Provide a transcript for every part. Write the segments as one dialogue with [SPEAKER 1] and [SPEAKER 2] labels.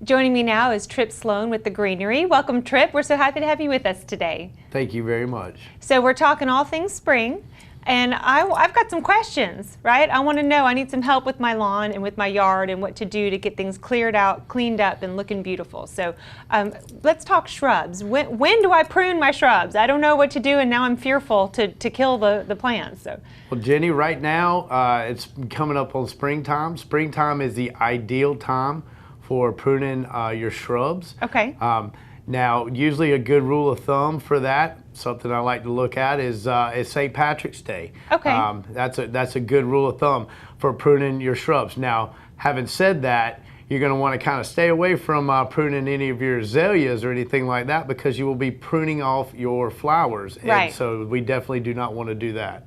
[SPEAKER 1] Joining me now is Trip Sloan with the Greenery. Welcome, Trip. We're so happy to have you with us today.
[SPEAKER 2] Thank you very much.
[SPEAKER 1] So we're talking all things spring, and I've got some questions, right? I want to know, I need some help with my lawn and with my yard and what to do to get things cleared out, cleaned up, and looking beautiful. So let's talk shrubs. When do I prune my shrubs? I don't know what to do, and now I'm fearful to kill the plants. So.
[SPEAKER 2] Well, Jenny, right now it's coming up on springtime. Springtime is the ideal time for pruning your shrubs.
[SPEAKER 1] Okay.
[SPEAKER 2] Now, usually a good rule of thumb for that, something I like to look at, is St. Patrick's Day.
[SPEAKER 1] Okay.
[SPEAKER 2] That's a good rule of thumb for pruning your shrubs. Now, having said that, you're going to want to kind of stay away from pruning any of your azaleas or anything like that, because you will be pruning off your flowers.
[SPEAKER 1] Right.
[SPEAKER 2] And so we definitely do not want to do that.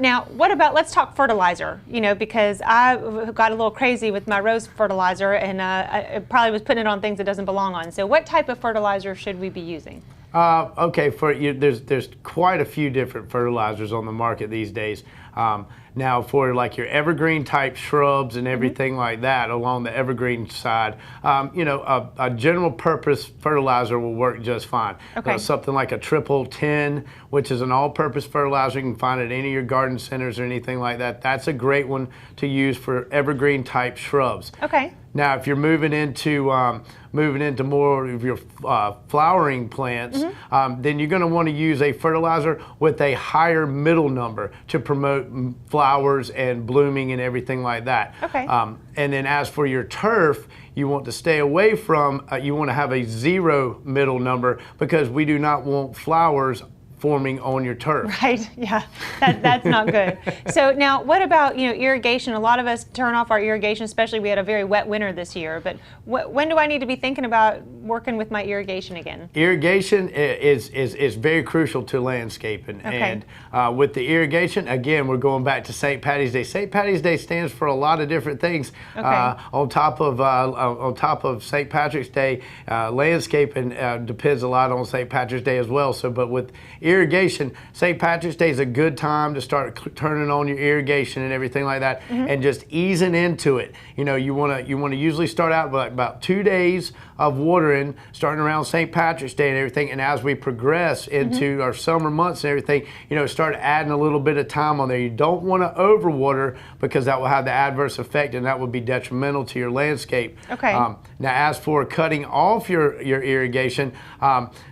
[SPEAKER 1] Now, what about, let's talk fertilizer, because I got a little crazy with my rose fertilizer, and I probably was putting it on things it doesn't belong on. So what type of fertilizer should we be using?
[SPEAKER 2] Okay, there's quite a few different fertilizers on the market these days. Now, for like your evergreen type shrubs and everything like that along the evergreen side, a general purpose fertilizer will work just fine.
[SPEAKER 1] Okay.
[SPEAKER 2] Something like a triple 10, which is an all-purpose fertilizer. You can find it at any of your garden centers or anything like that. That's a great one to use for evergreen type shrubs.
[SPEAKER 1] Okay.
[SPEAKER 2] Now, if you're moving into more of your flowering plants, then you're going to want to use a fertilizer with a higher middle number to promote flowers and blooming and everything like that.
[SPEAKER 1] Okay.
[SPEAKER 2] And then as for your turf, you want to stay away from, you want to have a 0 middle number, because we do not want flowers forming on your turf.
[SPEAKER 1] Right, yeah, that's not good. So now, what about irrigation? A lot of us turn off our irrigation, especially we had a very wet winter this year, but when do I need to be thinking about working with my irrigation again?
[SPEAKER 2] Irrigation is very crucial to landscaping.
[SPEAKER 1] Okay.
[SPEAKER 2] And with the irrigation, again, we're going back to St. Patty's Day. St. Patty's Day stands for a lot of different things.
[SPEAKER 1] Okay.
[SPEAKER 2] On top of St. Patrick's Day, landscaping depends a lot on St. Patrick's Day as well. So, but with irrigation, St. Patrick's Day is a good time to start turning on your irrigation and everything like that, and just easing into it. You want to usually start out with about 2 days of watering, starting around St. Patrick's Day and everything, and as we progress into our summer months and everything, start adding a little bit of time on there. You don't want to overwater, because that will have the adverse effect, and that would be detrimental to your landscape.
[SPEAKER 1] Okay.
[SPEAKER 2] Now, as for cutting off your irrigation,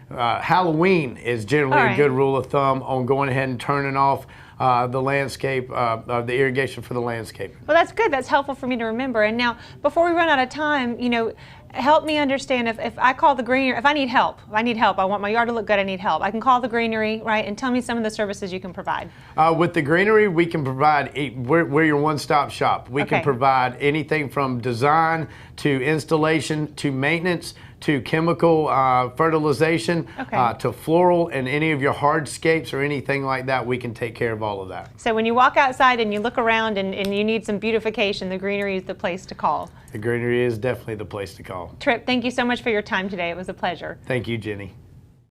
[SPEAKER 2] Halloween is generally a good rule of thumb on going ahead and turning off the landscape, the irrigation for the landscape.
[SPEAKER 1] Well, that's good. That's helpful for me to remember. And now, before we run out of time, help me understand, if I call the Greenery, if I need help, I want my yard to look good, I need help, I can call the Greenery, right? And tell me some of the services you can provide. With
[SPEAKER 2] the Greenery, we can provide, we're your one-stop shop. We can provide anything from design to installation to maintenance to chemical fertilization, to floral, and any of your hardscapes or anything like that. We can take care of all of that.
[SPEAKER 1] So when you walk outside and you look around and you need some beautification, the Greenery is the place to call.
[SPEAKER 2] The Greenery is definitely the place to call.
[SPEAKER 1] Trip, thank you so much for your time today. It was a pleasure.
[SPEAKER 2] Thank you, Jenny.